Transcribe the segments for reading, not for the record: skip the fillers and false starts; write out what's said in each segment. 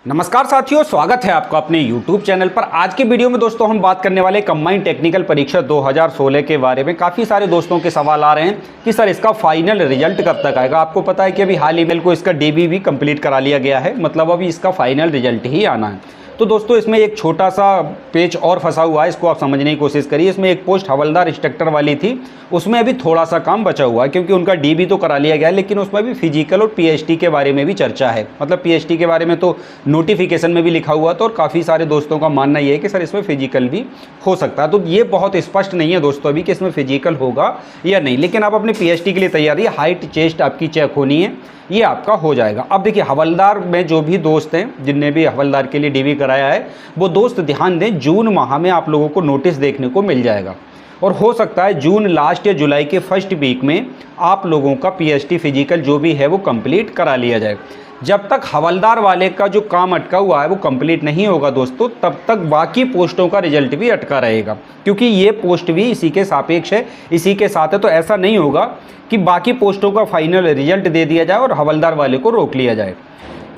नमस्कार साथियों, स्वागत है आपका अपने YouTube चैनल पर। आज के वीडियो में दोस्तों हम बात करने वाले कंबाइंड टेक्निकल परीक्षा 2016 के बारे में। काफ़ी सारे दोस्तों के सवाल आ रहे हैं कि सर इसका फाइनल रिजल्ट कब तक आएगा। आपको पता है कि अभी हाल ही को इसका डीबी भी कंप्लीट करा लिया गया है, मतलब अभी इसका फाइनल रिजल्ट ही आना है। तो दोस्तों इसमें एक छोटा सा पेच और फंसा हुआ है, इसको आप समझने की कोशिश करिए। इसमें एक पोस्ट हवलदार इंस्ट्रक्टर वाली थी, उसमें अभी थोड़ा सा काम बचा हुआ है क्योंकि उनका डीबी तो करा लिया गया है, लेकिन उसमें भी फिजिकल और पीएचटी के बारे में भी चर्चा है। मतलब पीएचटी के बारे में तो नोटिफिकेशन में भी लिखा हुआ था और काफ़ी सारे दोस्तों का मानना ये है कि सर इसमें फिजिकल भी हो सकता है। तो ये बहुत स्पष्ट नहीं है दोस्तों अभी कि इसमें फिजिकल होगा या नहीं, लेकिन आप अपने पीएचटी के लिए तैयारी, हाइट चेस्ट आपकी चेक होनी है, ये आपका हो जाएगा। अब देखिए हवलदार में जो भी दोस्त हैं जिनने भी हवलदार के लिए डीबी कराया है, वो दोस्त ध्यान दें, जून माह में आप लोगों को नोटिस देखने को मिल जाएगा और हो सकता है जून लास्ट या जुलाई के फर्स्ट वीक में आप लोगों का पीएचटी फिजिकल जो भी है वो कंप्लीट करा लिया जाए। जब तक हवलदार वाले का जो काम अटका हुआ है वो कंप्लीट नहीं होगा दोस्तों, तब तक बाकी पोस्टों का रिजल्ट भी अटका रहेगा, क्योंकि ये पोस्ट भी इसी के सापेक्ष है, इसी के साथ है। तो ऐसा नहीं होगा कि बाकी पोस्टों का फाइनल रिजल्ट दे दिया जाए और हवलदार वाले को रोक लिया जाए।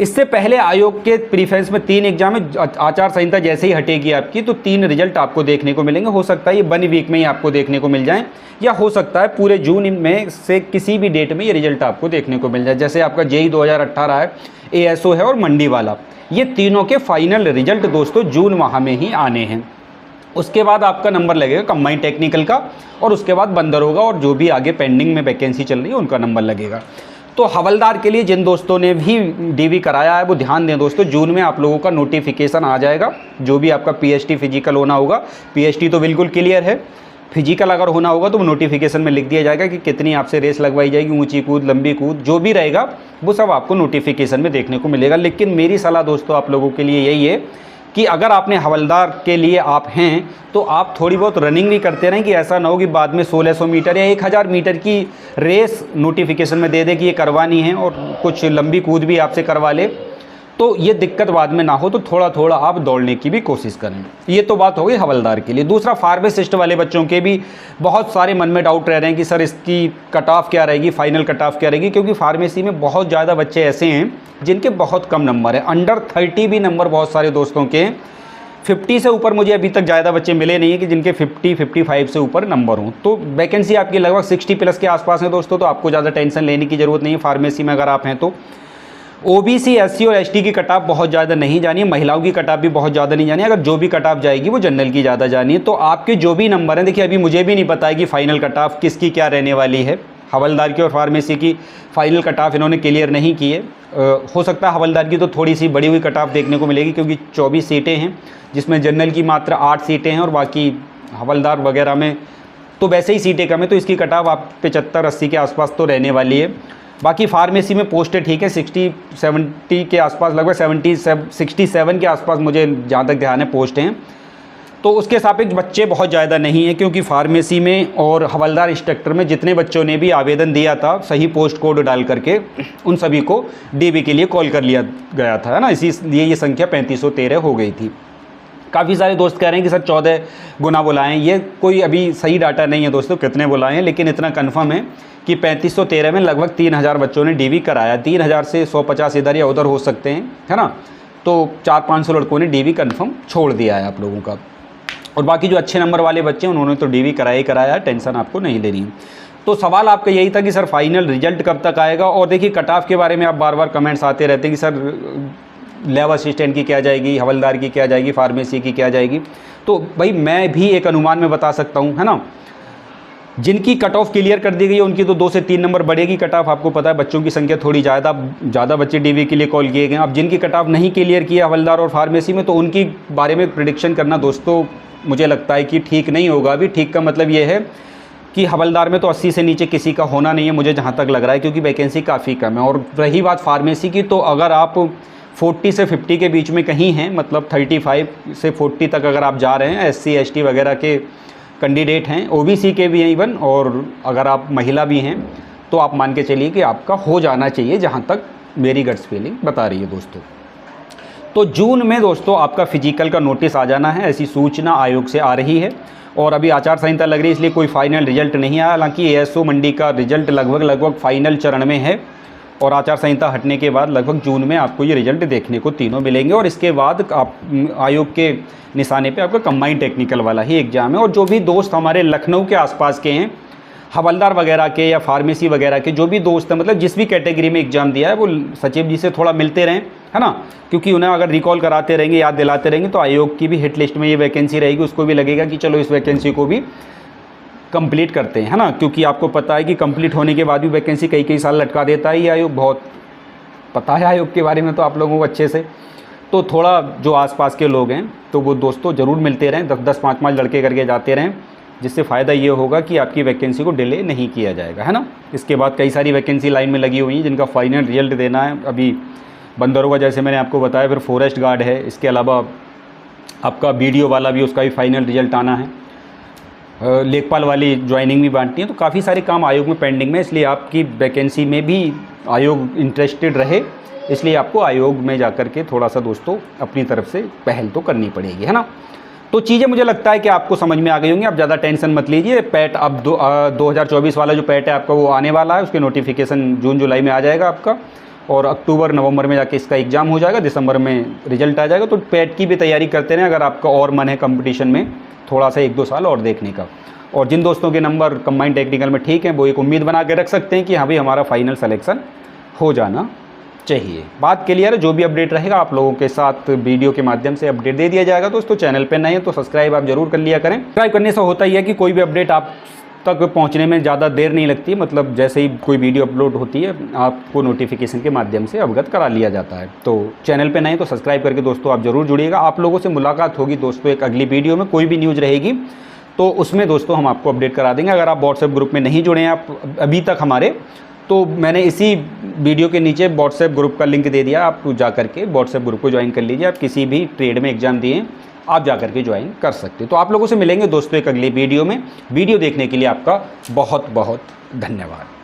इससे पहले आयोग के प्रीफरेंस में 3 एग्जाम है। आचार संहिता जैसे ही हटेगी आपकी तो 3 रिजल्ट आपको देखने को मिलेंगे। हो सकता है ये 1 वीक में ही आपको देखने को मिल जाए, या हो सकता है पूरे जून में से किसी भी डेट में ये रिजल्ट आपको देखने को मिल जाए। जैसे आपका जेई 2018 है, एएसओ है और मंडी वाला, ये तीनों के फाइनल रिजल्ट दोस्तों जून माह में ही आने हैं। उसके बाद आपका नंबर लगेगा कंबाइंड टेक्निकल का और उसके बाद बंदर होगा और जो भी आगे पेंडिंग में वैकेंसी चल रही है उनका नंबर लगेगा। तो हवलदार के लिए जिन दोस्तों ने भी डीवी कराया है वो ध्यान दें दोस्तों, जून में आप लोगों का नोटिफिकेशन आ जाएगा। जो भी आपका पीएचटी फिजिकल होना होगा, पीएचटी तो बिल्कुल क्लियर है, फिजिकल अगर होना होगा तो नोटिफिकेशन में लिख दिया जाएगा कि कितनी आपसे रेस लगवाई जाएगी, ऊंची कूद, लंबी कूद, जो भी रहेगा वो सब आपको नोटिफिकेशन में देखने को मिलेगा। लेकिन मेरी सलाह दोस्तों आप लोगों के लिए यही है कि अगर आपने हवलदार के लिए आप हैं तो आप थोड़ी बहुत रनिंग भी करते रहें, कि ऐसा ना हो कि बाद में 1600 मीटर या 1000 मीटर की रेस नोटिफिकेशन में दे दे कि ये करवानी है और कुछ लंबी कूद भी आपसे करवा ले, तो ये दिक्कत बाद में ना हो। तो थोड़ा थोड़ा आप दौड़ने की भी कोशिश करें। ये तो बात हो गई हवलदार के लिए। दूसरा, फार्मासिस्ट वाले बच्चों के भी बहुत सारे मन में डाउट रह रहे हैं कि सर इसकी कट ऑफ क्या रहेगी, फाइनल कट ऑफ क्या रहेगी, क्योंकि फार्मेसी में बहुत ज़्यादा बच्चे ऐसे हैं जिनके बहुत कम नंबर है। अंडर 30 भी नंबर बहुत सारे दोस्तों के 50 से ऊपर मुझे अभी तक ज़्यादा बच्चे मिले नहीं है कि जिनके 50-55 से ऊपर नंबर हों। तो वैकेंसी आपकी लगभग 60 प्लस के आसपास है दोस्तों, तो आपको ज़्यादा टेंशन लेने की ज़रूरत नहीं है फार्मेसी में अगर आप हैं तो। ओबीसी, एससी और एसटी की कटाप बहुत ज़्यादा नहीं जानी है, महिलाओं की कटाप भी बहुत ज़्यादा नहीं जानी है। अगर जो भी कटाप जाएगी वो जनरल की ज़्यादा जानी है। तो आपके जो भी नंबर हैं, देखिए अभी मुझे भी नहीं पता है कि फाइनल कटाप किसकी क्या रहने वाली है। हवलदार की और फार्मेसी की फाइनल कटाफ इन्होंने क्लियर नहीं की है। हो सकता है हवलदार की तो थोड़ी सी बड़ी हुई कटाफ देखने को मिलेगी, क्योंकि 24 सीटें हैं जिसमें जनरल की मात्र 8 सीटें हैं और बाकी हवलदार वगैरह में तो वैसे ही सीटें कम है। तो इसकी कटाफ आप 75-80 के आसपास तो रहने वाली है। बाकी फार्मेसी में पोस्टें ठीक है, 60-70 के आसपास, लगभग 67 के आसपास मुझे जहाँ तक ध्यान है पोस्ट हैं। तो उसके सापेक्ष बच्चे बहुत ज़्यादा नहीं हैं, क्योंकि फार्मेसी में और हवलदार इंस्ट्रक्टर में जितने बच्चों ने भी आवेदन दिया था सही पोस्ट कोड डाल करके, उन सभी को डीबी के लिए कॉल कर लिया गया था, है ना। इसीलिए ये संख्या 3513 हो गई थी। काफ़ी सारे दोस्त कह रहे हैं कि सर 14 गुना बुलाएं। ये कोई अभी सही डाटा नहीं है दोस्तों कितने बुलाएं, लेकिन इतना कन्फर्म है कि 3513 में लगभग 3000 बच्चों ने डीवी कराया। 3000 से 150 इधर या उधर हो सकते हैं, है ना। तो 400-500 लड़कों ने डीवी कन्फर्म छोड़ दिया है आप लोगों का, और बाकी जो अच्छे नंबर वाले बच्चे हैं उन्होंने तो डीवी कराया ही कराया, टेंशन आपको नहीं लेनी है। तो सवाल आपका यही था कि सर फाइनल रिजल्ट कब तक आएगा। और देखिए कट ऑफ के बारे में आप बार बार कमेंट्स आते रहते हैं कि सर लैब असिस्टेंट की क्या जाएगी, हवलदार की क्या जाएगी, फार्मेसी की क्या जाएगी। तो भाई मैं भी एक अनुमान में बता सकता हूँ, है ना। जिनकी कट ऑफ क्लियर कर दी गई है उनकी तो 2 से 3 नंबर बढ़ेगी कट ऑफ। आपको पता है बच्चों की संख्या थोड़ी ज़्यादा बच्चे डीवी के लिए कॉल किए गए। अब जिनकी कट ऑफ नहीं क्लियर किया हवलदार और फार्मेसी में, तो उनकी बारे में प्रिडिक्शन करना दोस्तों मुझे लगता है कि ठीक नहीं होगा। अभी ठीक का मतलब ये है कि हवलदार में तो 80 से नीचे किसी का होना नहीं है मुझे जहाँ तक लग रहा है, क्योंकि वैकेंसी काफ़ी कम है। और रही बात फार्मेसी की, तो अगर आप 40 से 50 के बीच में कहीं हैं, मतलब 35 से 40 तक अगर आप जा रहे हैं, SC ST वगैरह के कैंडिडेट हैं, ओबीसी के भी हैं इवन, और अगर आप महिला भी हैं, तो आप मान के चलिए कि आपका हो जाना चाहिए, जहाँ तक मेरी गट्स फीलिंग बता रही है दोस्तों। तो जून में दोस्तों आपका फिजिकल का नोटिस आ जाना है, ऐसी सूचना आयोग से आ रही है। और अभी आचार संहिता लग रही है, इसलिए कोई फाइनल रिजल्ट नहीं आया। हालांकि एएसओ मंडी का रिजल्ट लगभग फाइनल चरण में है और आचार संहिता हटने के बाद लगभग जून में आपको ये रिजल्ट देखने को तीनों मिलेंगे। और इसके बाद आप आयोग के निशाने पे आपका कंबाइंड टेक्निकल वाला ही एग्ज़ाम है। और जो भी दोस्त हमारे लखनऊ के आसपास के हैं, हवलदार वगैरह के या फार्मेसी वगैरह के जो भी दोस्त हैं, मतलब जिस भी कैटेगरी में एग्ज़ाम दिया है, वो सचिव जी से थोड़ा मिलते रहें, है ना, क्योंकि उन्हें अगर रिकॉल कराते रहेंगे, याद दिलाते रहेंगे, तो आयोग की भी हिट लिस्ट में ये वैकेंसी रहेगी, उसको भी लगेगा कि चलो इस वैकेंसी को भी कंप्लीट करते हैं, है ना। क्योंकि आपको पता है कि कंप्लीट होने के बाद भी वैकेंसी कई कई साल लटका देता है ये आयोग, बहुत पता है आयोग के बारे में तो आप लोगों को अच्छे से। तो थोड़ा जो आसपास के लोग हैं तो वो दोस्तों ज़रूर मिलते रहें, 10-10 5-5 लड़के करके जाते रहें, जिससे फ़ायदा ये होगा कि आपकी वैकेंसी को डिले नहीं किया जाएगा, है ना। इसके बाद कई सारी वैकेंसी लाइन में लगी हुई हैं जिनका फाइनल रिजल्ट देना है। अभी बंदरों का जैसे मैंने आपको बताया, फिर फॉरेस्ट गार्ड है, इसके अलावा आपका BDO वाला भी, उसका भी फाइनल रिजल्ट आना है, लेखपाल वाली ज्वाइनिंग भी बांटनी है। तो काफ़ी सारे काम आयोग में पेंडिंग में, इसलिए आपकी वैकेंसी में भी आयोग इंटरेस्टेड रहे, इसलिए आपको आयोग में जाकर के थोड़ा सा दोस्तों अपनी तरफ से पहल तो करनी पड़ेगी, है ना। तो चीज़ें मुझे लगता है कि आपको समझ में आ गई होंगी, आप ज़्यादा टेंशन मत लीजिए। पैट अब 2024 वाला जो पैट है आपका वो आने वाला है, उसके नोटिफिकेशन जून जुलाई में आ जाएगा आपका, और अक्टूबर नवंबर में जाके इसका एग्ज़ाम हो जाएगा, दिसंबर में रिजल्ट आ जाएगा। तो पैट की भी तैयारी करते रहें अगर आपका और मन है कंपटीशन में थोड़ा सा 1-2 साल और देखने का। और जिन दोस्तों के नंबर कंबाइंड टेक्निकल में ठीक हैं, वो एक उम्मीद बना के रख सकते हैं कि हाँ भाई हमारा फाइनल सिलेक्शन हो जाना चाहिए। बात क्लियर है। जो भी अपडेट रहेगा आप लोगों के साथ वीडियो के माध्यम से अपडेट दे दिया जाएगा। दोस्तों चैनल पे नए हैं तो सब्सक्राइब आप जरूर कर लिया करें। सब्सक्राइब करने से होता ही है कि कोई भी अपडेट आप तक पहुंचने में ज़्यादा देर नहीं लगती है, मतलब जैसे ही कोई वीडियो अपलोड होती है आपको नोटिफिकेशन के माध्यम से अवगत करा लिया जाता है। तो चैनल पे नए तो सब्सक्राइब करके दोस्तों आप जरूर जुड़िएगा। आप लोगों से मुलाकात होगी दोस्तों एक अगली वीडियो में, कोई भी न्यूज़ रहेगी तो उसमें दोस्तों हम आपको अपडेट करा देंगे। अगर आप व्हाट्सएप ग्रुप में नहीं जुड़े हैं आप अभी तक हमारे, तो मैंने इसी वीडियो के नीचे व्हाट्सएप ग्रुप का लिंक दे दिया, आप जा करके व्हाट्सएप ग्रुप को ज्वाइन कर लीजिए। आप किसी भी ट्रेड में एग्जाम दिए आप जा करके ज्वाइन कर सकते हो। तो आप लोगों से मिलेंगे दोस्तों एक अगली वीडियो में। वीडियो देखने के लिए आपका बहुत बहुत धन्यवाद।